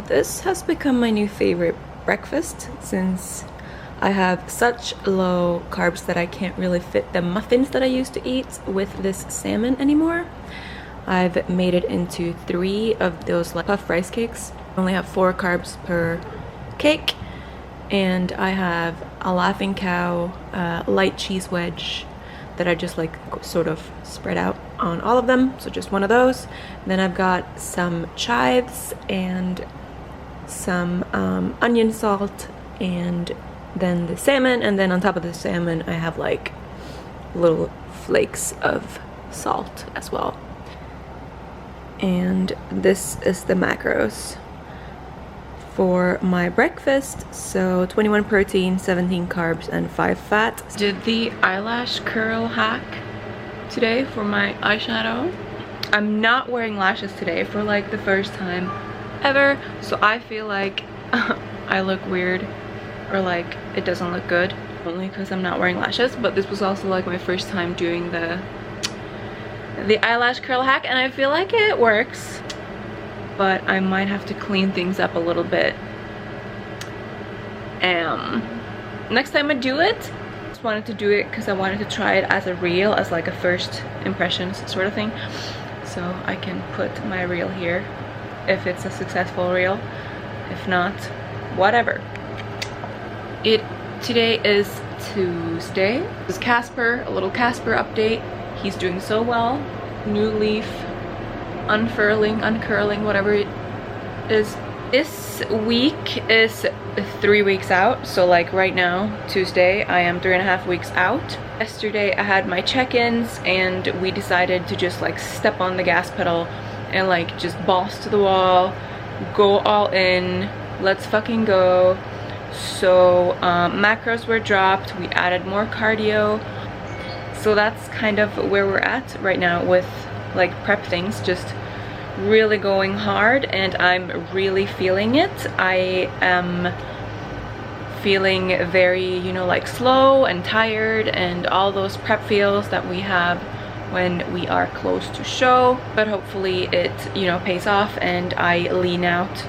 this has become my new favorite breakfast since I have such low carbs that I can't really fit the muffins that I used to eat with this salmon anymore. I've made it into 3 of those like puff rice cakes. I only have 4 carbs per cake, and I have a Laughing Cow light cheese wedge that I just like sort of spread out on all of them, so just one of those. And then I've got some chives and some onion salt, and then the salmon, and then on top of the salmon I have like little flakes of salt as well. And this is the macros for my breakfast. So 21 protein, 17 carbs, and 5 fat. Did the eyelash curl hack today for my eyeshadow. I'm not wearing lashes today for like the first time ever, so I feel like I look weird or like it doesn't look good only because I'm not wearing lashes. But this was also like my first time doing the eyelash curl hack, and I feel like it works, but I might have to clean things up a little bit next time I do it. Just wanted to do it because I wanted to try it as a reel, as like a first impressions sort of thing, so I can put my reel here if it's a successful reel. If not, whatever. Today is Tuesday. This is Casper, a little Casper update. He's doing so well. New leaf, unfurling, uncurling, whatever it is. This week is 3 weeks out, so like right now, Tuesday, I am 3.5 weeks out. Yesterday I had my check-ins and we decided to just like step on the gas pedal and like just balls to the wall, go all in, let's fucking go. So macros were dropped, we added more cardio. So that's kind of where we're at right now with like prep things, just really going hard, and I'm really feeling it. I am feeling very, you know, like slow and tired and all those prep feels that we have when we are close to show, but hopefully it, you know, pays off and I lean out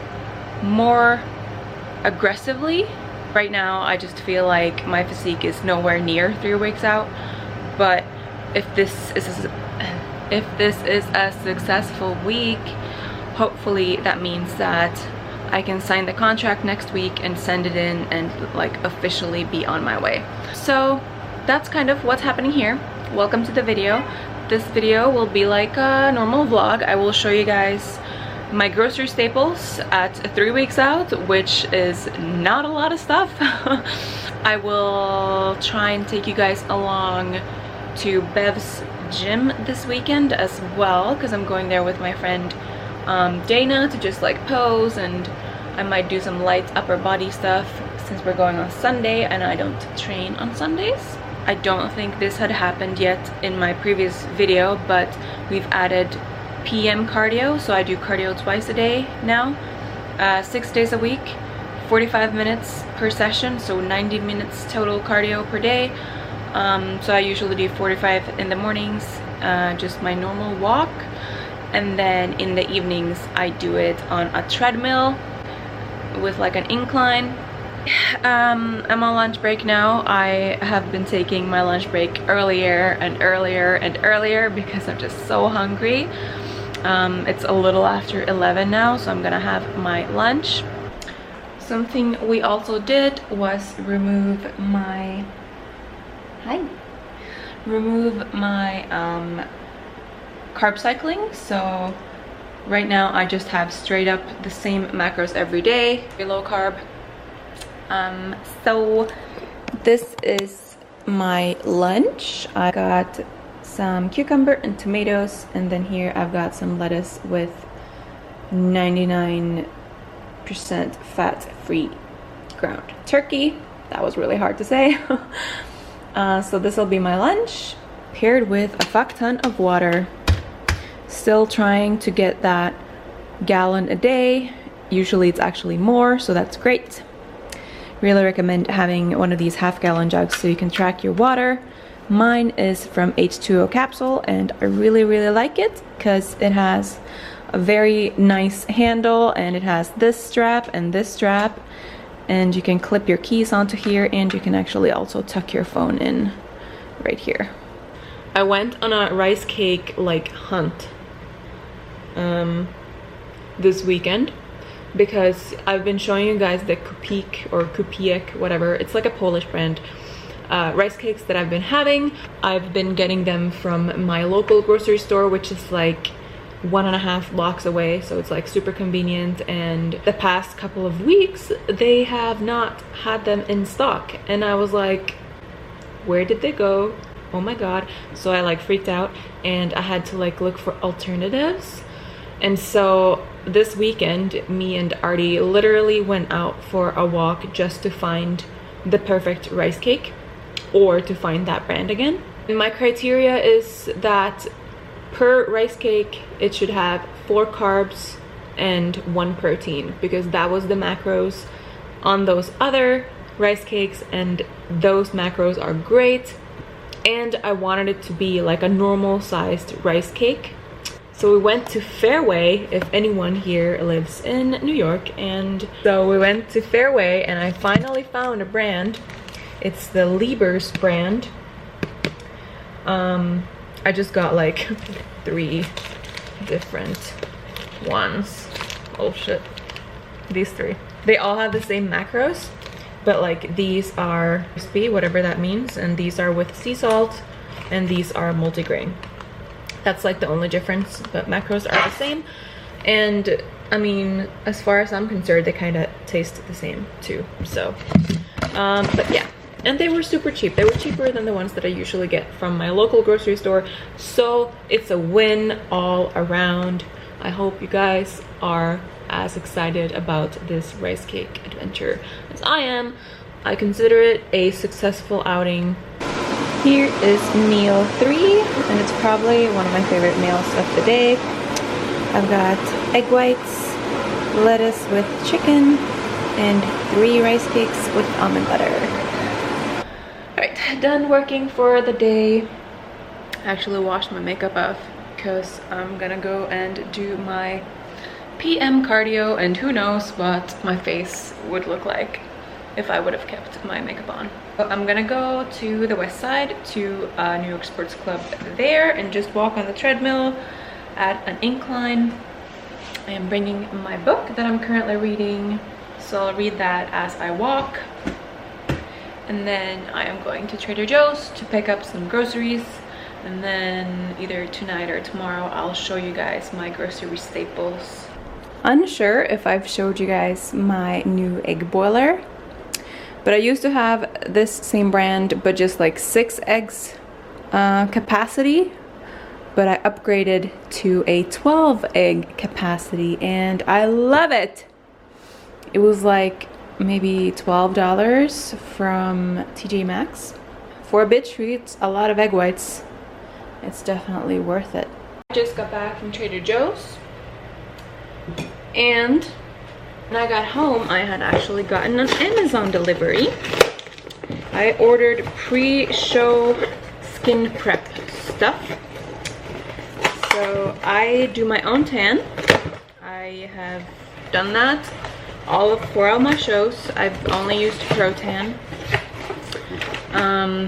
more aggressively. Right now I just feel like my physique is nowhere near 3 weeks out, but if this is a successful week, hopefully that means that I can sign the contract next week and send it in and like officially be on my way. So that's kind of what's happening here. Welcome to the video. This video will be like a normal vlog. I will show you guys my grocery staples at 3 weeks out, which is not a lot of stuff. I will try and take you guys along to Bevs Gym this weekend as well, because I'm going there with my friend Dana to just like pose, and I might do some light upper body stuff since we're going on Sunday and I don't train on Sundays. I don't think this had happened yet in my previous video, but we've added PM cardio, so I do cardio twice a day now, 6 days a week, 45 minutes per session, so 90 minutes total cardio per day. So I usually do 45 in the mornings, just my normal walk, and then in the evenings I do it on a treadmill with like an incline. I'm on lunch break now. I have been taking my lunch break earlier and earlier and earlier because I'm just so hungry. It's a little after 11 now, so I'm gonna have my lunch. Something we also did was remove my carb cycling. So right now I just have straight up the same macros every day, very low carb. So this is my lunch. I got some cucumber and tomatoes, and then here I've got some lettuce with 99% fat-free ground turkey. That was really hard to say. So this will be my lunch, paired with a fuck ton of water. Still trying to get that gallon a day. Usually it's actually more, so that's great. Really recommend having one of these half-gallon jugs so you can track your water. Mine is from H2O Capsule, and I really like it because it has a very nice handle, and it has this strap and this strap, and you can clip your keys onto here, and you can actually also tuck your phone in right here. I went on a rice cake like hunt this weekend because I've been showing you guys the Kupik or Kupiek, whatever. It's like a Polish brand rice cakes that I've been having. I've been getting them from my local grocery store, which is like 1.5 blocks away, so it's like super convenient. And the past couple of weeks they have not had them in stock, and I was like, where did they go? Oh my god. So I like freaked out, and I had to like look for alternatives. And so this weekend me and Artie literally went out for a walk just to find the perfect rice cake, or to find that brand again. And my criteria is that per rice cake it should have 4 carbs and 1 protein, because that was the macros on those other rice cakes, and those macros are great. And I wanted it to be like a normal sized rice cake. So we went to Fairway, if anyone here lives in New York. And so we went to Fairway, and I finally found a brand. It's the Lieber's brand. I just got like 3 different ones. Oh shit. These 3. They all have the same macros, but like these are crispy, whatever that means, and these are with sea salt, and these are multigrain. That's like the only difference, but macros are the same. And I mean, as far as I'm concerned, they kind of taste the same too. So but yeah, and they were super cheap. They were cheaper than the ones that I usually get from my local grocery store, so it's a win all around. I hope you guys are as excited about this rice cake adventure as I am. I consider it a successful outing. Here is meal 3, and it's probably one of my favorite meals of the day. I've got egg whites, lettuce with chicken, and 3 rice cakes with almond butter. Alright, done working for the day. I actually washed my makeup off because I'm gonna go and do my PM cardio, and who knows what my face would look like if I would have kept my makeup on. So I'm gonna go to the west side to New York Sports Club there and just walk on the treadmill at an incline. I am bringing my book that I'm currently reading, so I'll read that as I walk. And then I am going to Trader Joe's to pick up some groceries, and then either tonight or tomorrow I'll show you guys my grocery staples. Unsure if I've showed you guys my new egg boiler, but I used to have this same brand, but just like 6 eggs capacity, but I upgraded to a 12 egg capacity, and I love it. It was like maybe $12 from TJ Maxx. For a bit treat, a lot of egg whites, it's definitely worth it. I just got back from Trader Joe's, and when I got home I had actually gotten an Amazon delivery. I ordered pre-show skin prep stuff. So I do my own tan. I have done that for all my shows. I've only used Pro Tan.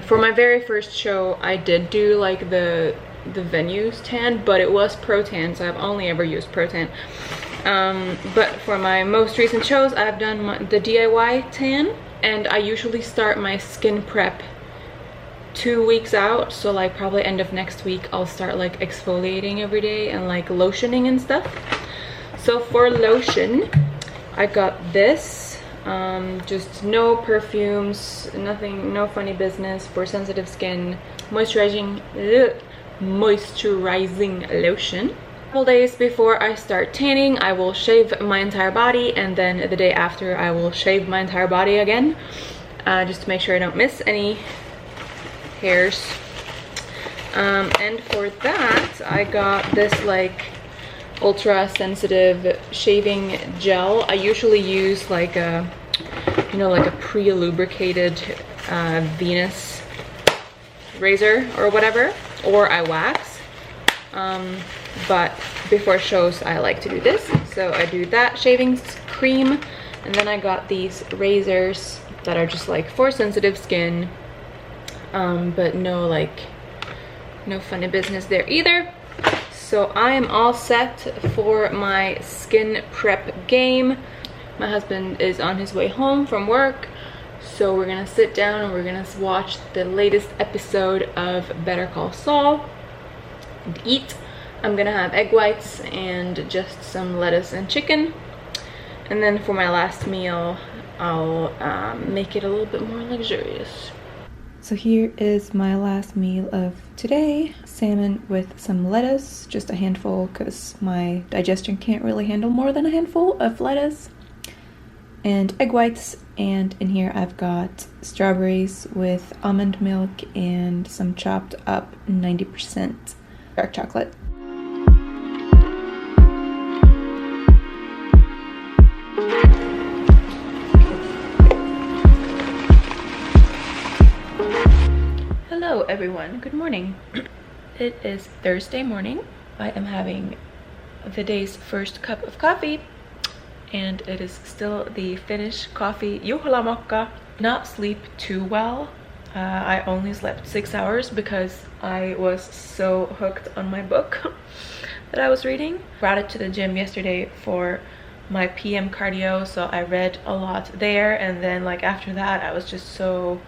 For my very first show I did do like the venues tan, but it was Pro Tan, so I've only ever used Pro Tan. But for my most recent shows I've done the DIY tan, and I usually start my skin prep 2 weeks out, so like probably end of next week I'll start like exfoliating every day and like lotioning and stuff. So for lotion I got this, just no perfumes, nothing, no funny business, for sensitive skin, moisturizing lotion. A couple days before I start tanning I will shave my entire body, and then the day after I will shave my entire body again, just to make sure I don't miss any hairs. And for that I got this like ultra sensitive shaving gel. I usually use like a, you know, like a pre-lubricated Venus razor or whatever, or I wax. But before shows I like to do this. So I do that shaving cream, and then I got these razors that are just like for sensitive skin, but no funny business there either. So I am all set for my skin prep game. My husband is on his way home from work, so we're gonna sit down and we're gonna watch the latest episode of Better Call Saul and eat. I'm gonna have egg whites and just some lettuce and chicken, and then for my last meal I'll make it a little bit more luxurious. So here is my last meal of today. Salmon with some lettuce, just a handful because my digestion can't really handle more than a handful of lettuce. And egg whites, and in here I've got strawberries with almond milk and some chopped up 90% dark chocolate. Hello everyone, good morning. It is Thursday morning. I am having the day's first cup of coffee, and it is still the Finnish coffee juhlamokka. Not sleep too well. I only slept 6 hours because I was so hooked on my book that I was reading. Brought it to the gym yesterday for my PM cardio, so I read a lot there, and then like after that I was just so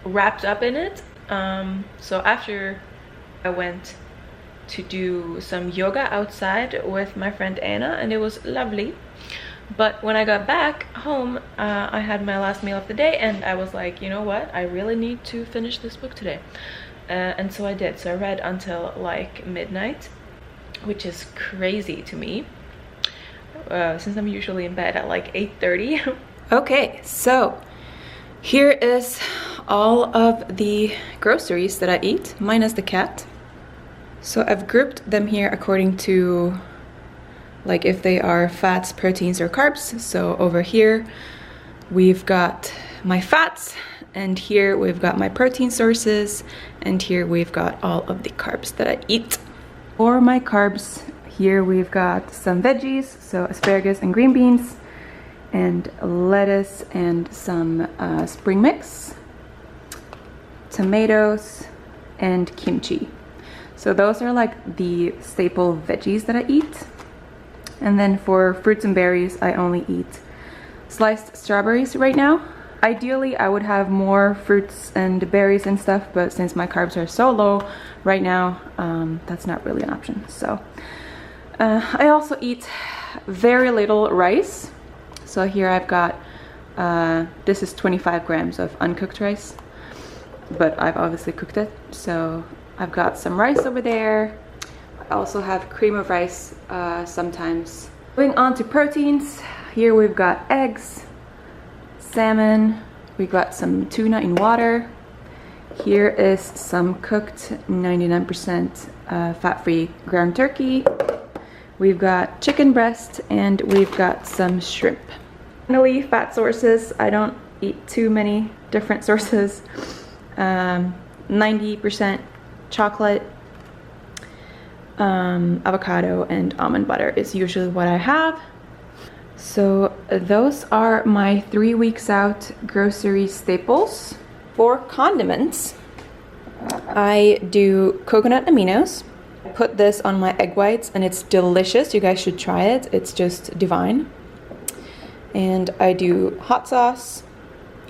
wrapped up in it. So after I went to do some yoga outside with my friend Anna, and it was lovely. But when I got back home, I had my last meal of the day, and I was like, you know what, I really need to finish this book today. And so I did. So I read until like midnight, which is crazy to me, since I'm usually in bed at like 8:30. Okay, so here is all of the groceries that I eat, minus the cat. So I've grouped them here according to like if they are fats, proteins, or carbs. So over here we've got my fats, and here we've got my protein sources, and here we've got all of the carbs that I eat. For my carbs, here we've got some veggies, so asparagus and green beans, and lettuce and some spring mix, tomatoes, and kimchi. So those are like the staple veggies that I eat. And then for fruits and berries, I only eat sliced strawberries right now. Ideally, I would have more fruits and berries and stuff, but since my carbs are so low right now, that's not really an option. So I also eat very little rice. So here I've got, this is 25 grams of uncooked rice, but I've obviously cooked it. So I've got some rice over there. I also have cream of rice sometimes. Moving on to proteins, here we've got eggs, salmon, we've got some tuna in water. Here is some cooked 99% fat-free ground turkey. We've got chicken breast, and we've got some shrimp. Finally, fat sources. I don't eat too many different sources. 90% chocolate, avocado, and almond butter is usually what I have. So those are my 3 weeks out grocery staples. For condiments, I do coconut aminos. I put this on my egg whites, and it's delicious. You guys should try it. It's just divine. And I do hot sauce,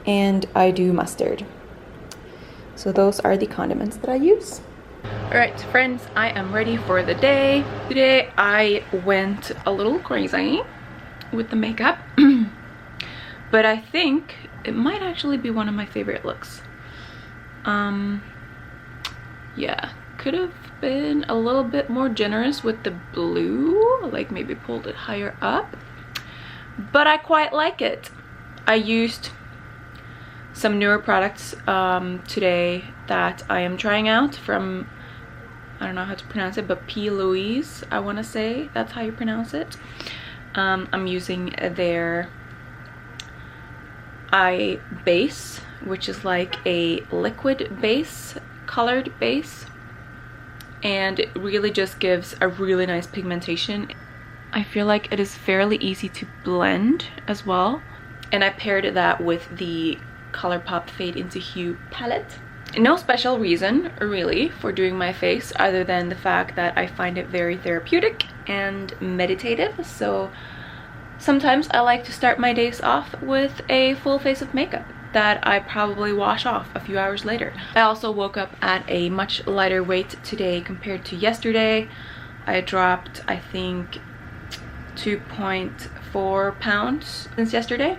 and I do mustard. So those are the condiments that I use. Alright friends, I am ready for the day. Today I went a little crazy with the makeup, but I think it might actually be one of my favorite looks. Yeah, could have been a little bit more generous with the blue, like maybe pulled it higher up, but I quite like it. I used some newer products today that I am trying out from, I don't know how to pronounce it, but P. Louise, I want to say that's how you pronounce it. I'm using their eye base, which is like a liquid base, colored base, and it really just gives a really nice pigmentation. I feel like it is fairly easy to blend as well, and I paired that with the ColourPop Fade into Hue palette. No special reason really for doing my face other than the fact that I find it very therapeutic and meditative. So sometimes I like to start my days off with a full face of makeup that I probably wash off a few hours later. I also woke up at a much lighter weight today compared to yesterday. I dropped, I think, 2.4 pounds since yesterday.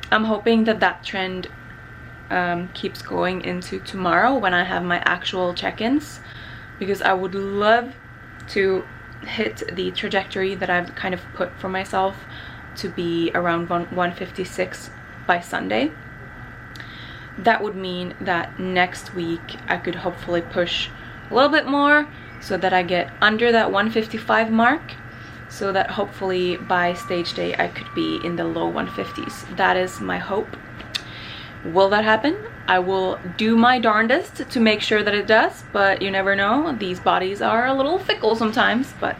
I'm hoping that that trend keeps going into tomorrow when I have my actual check-ins, because I would love to hit the trajectory that I've kind of put for myself to be around 156 by Sunday. That would mean that next week I could hopefully push a little bit more so that I get under that 155 mark, so that hopefully by stage day I could be in the low 150s. That is my hope. Will that happen? I will do my darndest to make sure that it does, but you never know. These bodies are a little fickle sometimes, but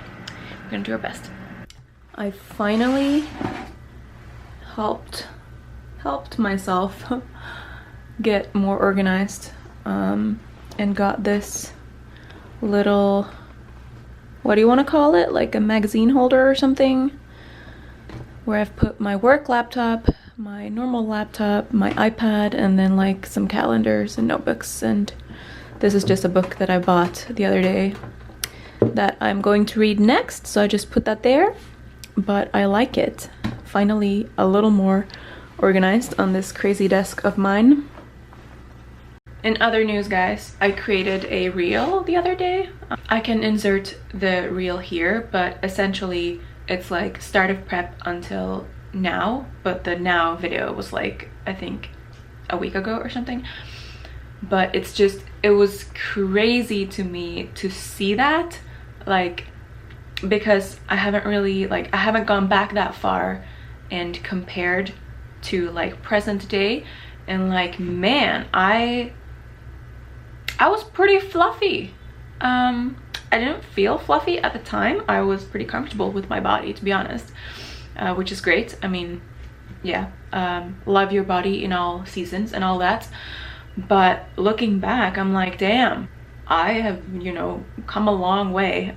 we're gonna do our best. I finally helped myself get more organized, and got this little, what do you want to call it, like a magazine holder or something, where I've put my work laptop, my normal laptop, my iPad, and then like some calendars and notebooks. And this is just a book that I bought the other day that I'm going to read next, so I just put that there. But I like it. Finally a little more organized on this crazy desk of mine. In other news, guys, I created a reel the other day. I can insert the reel here, but essentially it's like start of prep until now, but the now video was like, I think a week ago or something. But it's just, it was crazy to me to see that, like, because I haven't really, like, I haven't gone back that far and compared to like present day, and like, man, I was pretty fluffy. I didn't feel fluffy at the time. I was pretty comfortable with my body, to be honest, which is great. I mean, yeah, love your body in all seasons and all that. But looking back, I'm like, damn, I have, you know, come a long way,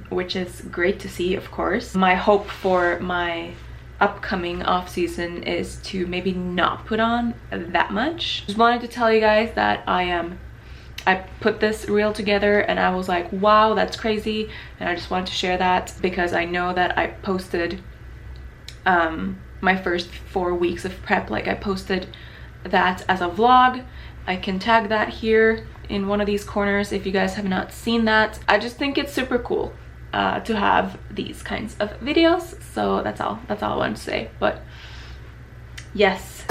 which is great to see, of course. My hope for my upcoming off season is to maybe not put on that much. Just wanted to tell you guys that I put this reel together and I was like, wow, that's crazy. And I just wanted to share that because I know that I posted my first 4 weeks of prep. Like, I posted that as a vlog. I can tag that here in one of these corners if you guys have not seen that. I just think it's super cool to have these kinds of videos. So that's all I wanted to say. But yes.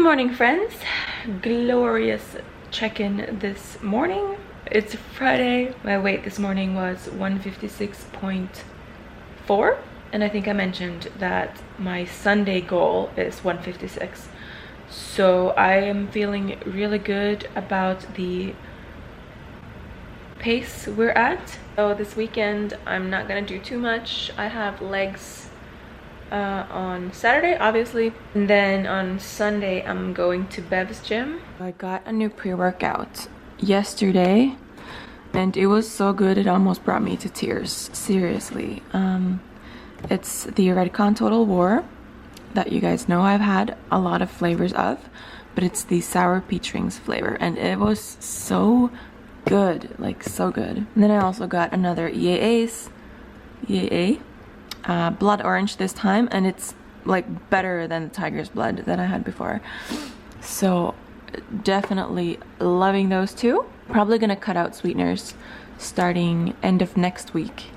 morning, friends. Glorious check-in this morning. It's Friday. My weight this morning was 156.4, and I think I mentioned that my Sunday goal is 156. So I am feeling really good about the pace we're at. So this weekend I'm not gonna do too much. I have legs on Saturday, obviously, and then on Sunday I'm going to Bevs Gym. I got a new pre-workout yesterday and it was so good it almost brought me to tears, seriously. It's the Redcon Total War that you guys know I've had a lot of flavors of, but it's the sour peach rings flavor and it was so good, like so good. And then I also got another EAAs, blood orange this time, and it's like better than the tiger's blood that I had before. So definitely loving those two. Probably gonna cut out sweeteners starting end of next week.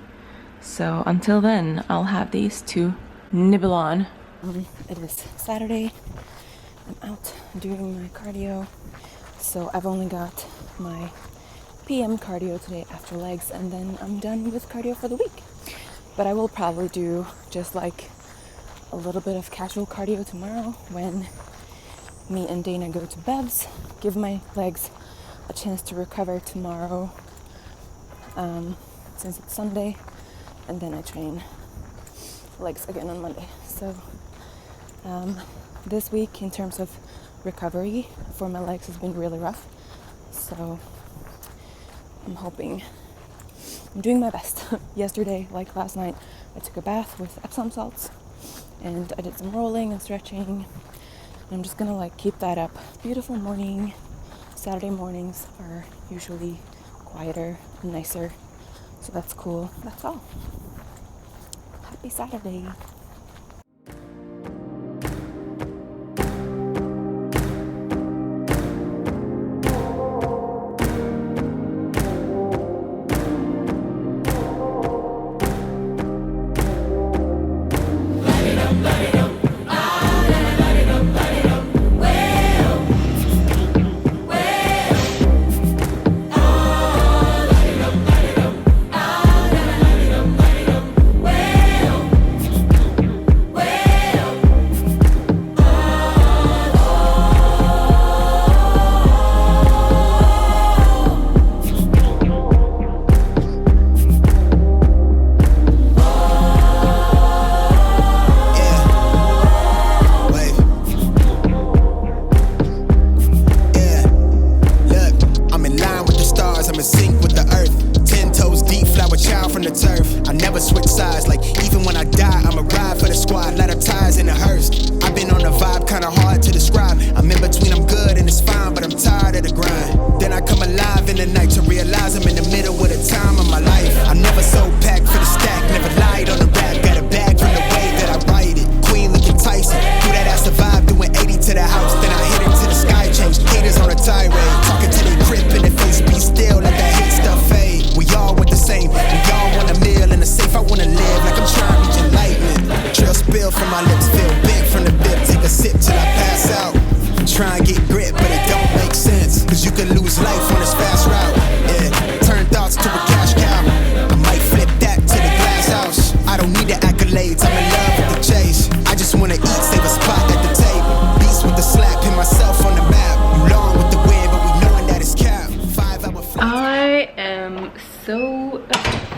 So until then, I'll have these to nibble on. It is Saturday. I'm out doing my cardio. So I've only got my PM cardio today after legs, and then I'm done with cardio for the week. But I will probably do just like a little bit of casual cardio tomorrow when me and Dana go to Bevs, give my legs a chance to recover tomorrow, since it's Sunday, and then I train legs again on Monday. So this week in terms of recovery for my legs has been really rough. So I'm doing my best. Yesterday, like last night, I took a bath with Epsom salts and I did some rolling and stretching. And I'm just gonna like keep that up. Beautiful morning. Saturday mornings are usually quieter and nicer, so that's cool. That's all. Happy Saturday.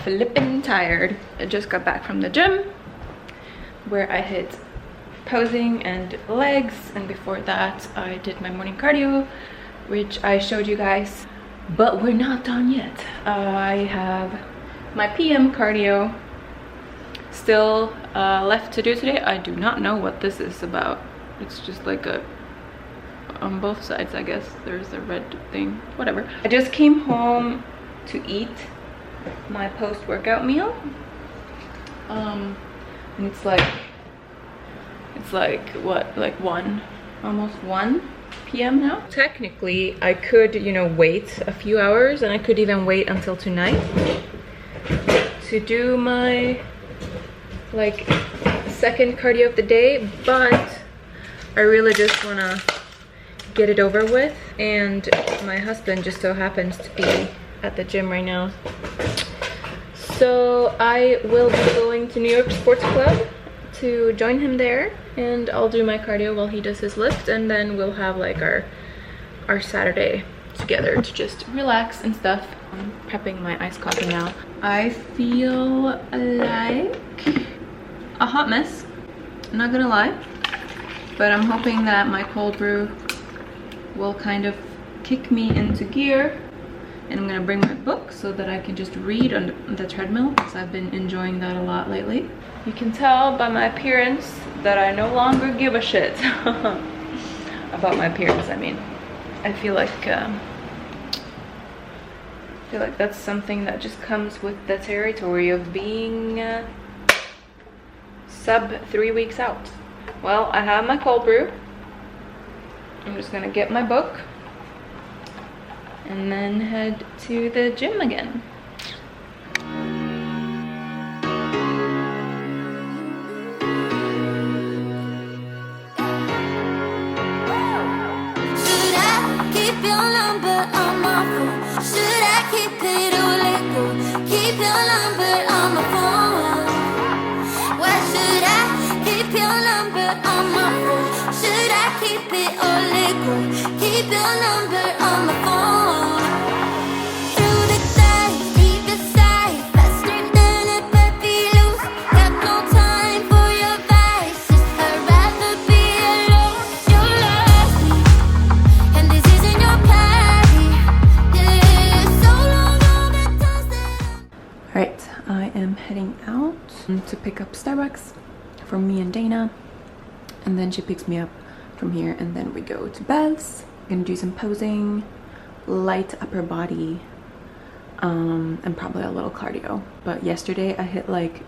Flippin' tired. I just got back from the gym where I hit posing and legs, and before that I did my morning cardio, which I showed you guys, but we're not done yet. I have my PM cardio still left to do today. I do not know what this is about. It's just like a on both sides, I guess there's a red thing, whatever. I just came home to eat my post-workout meal, and it's like what, like almost 1 p.m. now. Technically I could, you know, wait a few hours, and I could even wait until tonight to do my like second cardio of the day, but I really just want to get it over with. And my husband just so happens to be at the gym right now. So I will be going to New York Sports Club to join him there, and I'll do my cardio while he does his lift, and then we'll have like our Saturday together to just relax and stuff. I'm prepping my iced coffee now. I feel like a hot mess, I'm not gonna lie, but I'm hoping that my cold brew will kind of kick me into gear. And I'm gonna bring my book so that I can just read on the treadmill, because I've been enjoying that a lot lately. You can tell by my appearance that I no longer give a shit about my appearance. I mean, I feel like that's something that just comes with the territory of being sub 3 weeks out. Well, I have my cold brew. I'm just gonna get my book and then head to the gym again. Should I keep your number on my phone? Should I keep it or let go? Keep your number on my phone. Why should I keep your number on my phone? Should I keep it or let go? Keep your number on my phone. Heading out to pick up Starbucks for me and Dana, and then she picks me up from here, and then we go to Bevs. I'm gonna do some posing, light upper body, and probably a little cardio. But yesterday I hit like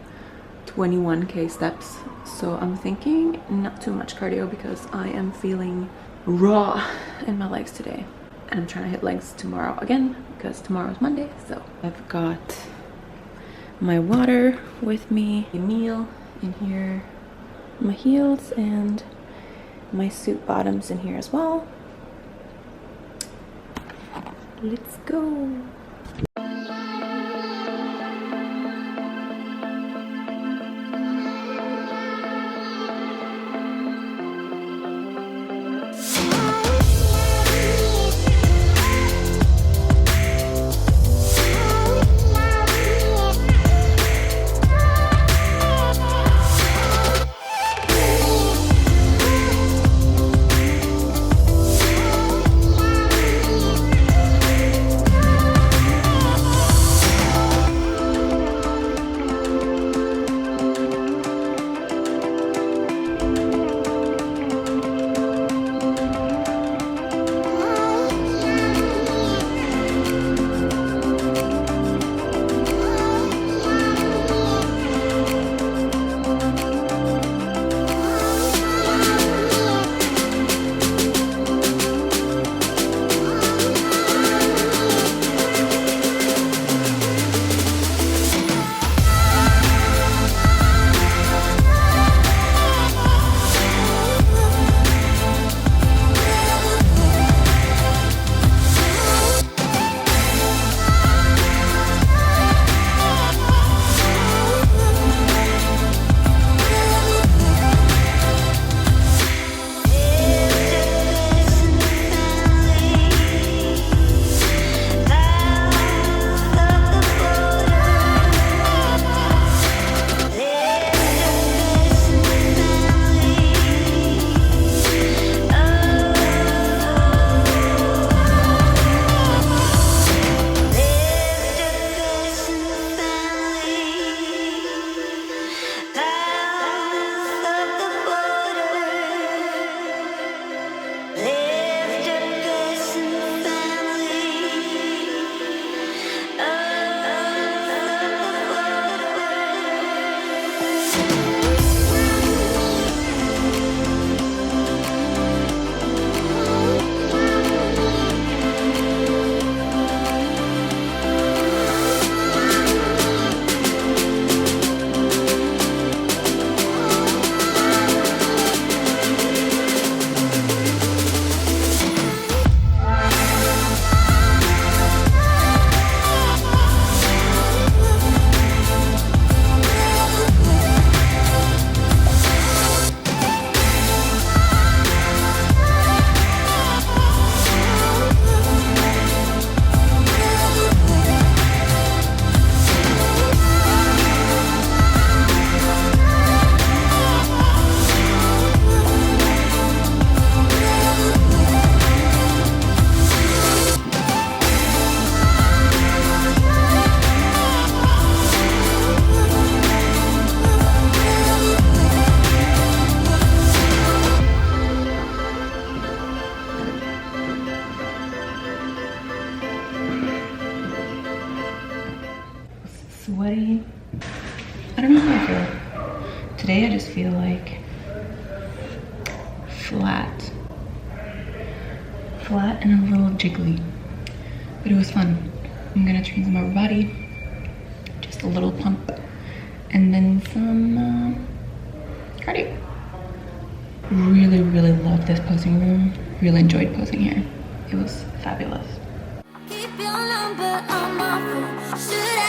21k steps, so I'm thinking not too much cardio because I am feeling raw in my legs today, and I'm trying to hit legs tomorrow again because tomorrow's Monday. So I've got my water with me, a meal in here, my heels, and my suit bottoms in here as well. Let's go. sweaty. I don't know how I feel. Today I just feel like flat and a little jiggly, but it was fun. I'm gonna train some upper body, just a little pump, and then some cardio. Really, really loved this posing room. Really enjoyed posing here. It was fabulous. Keep your number on my phone. Should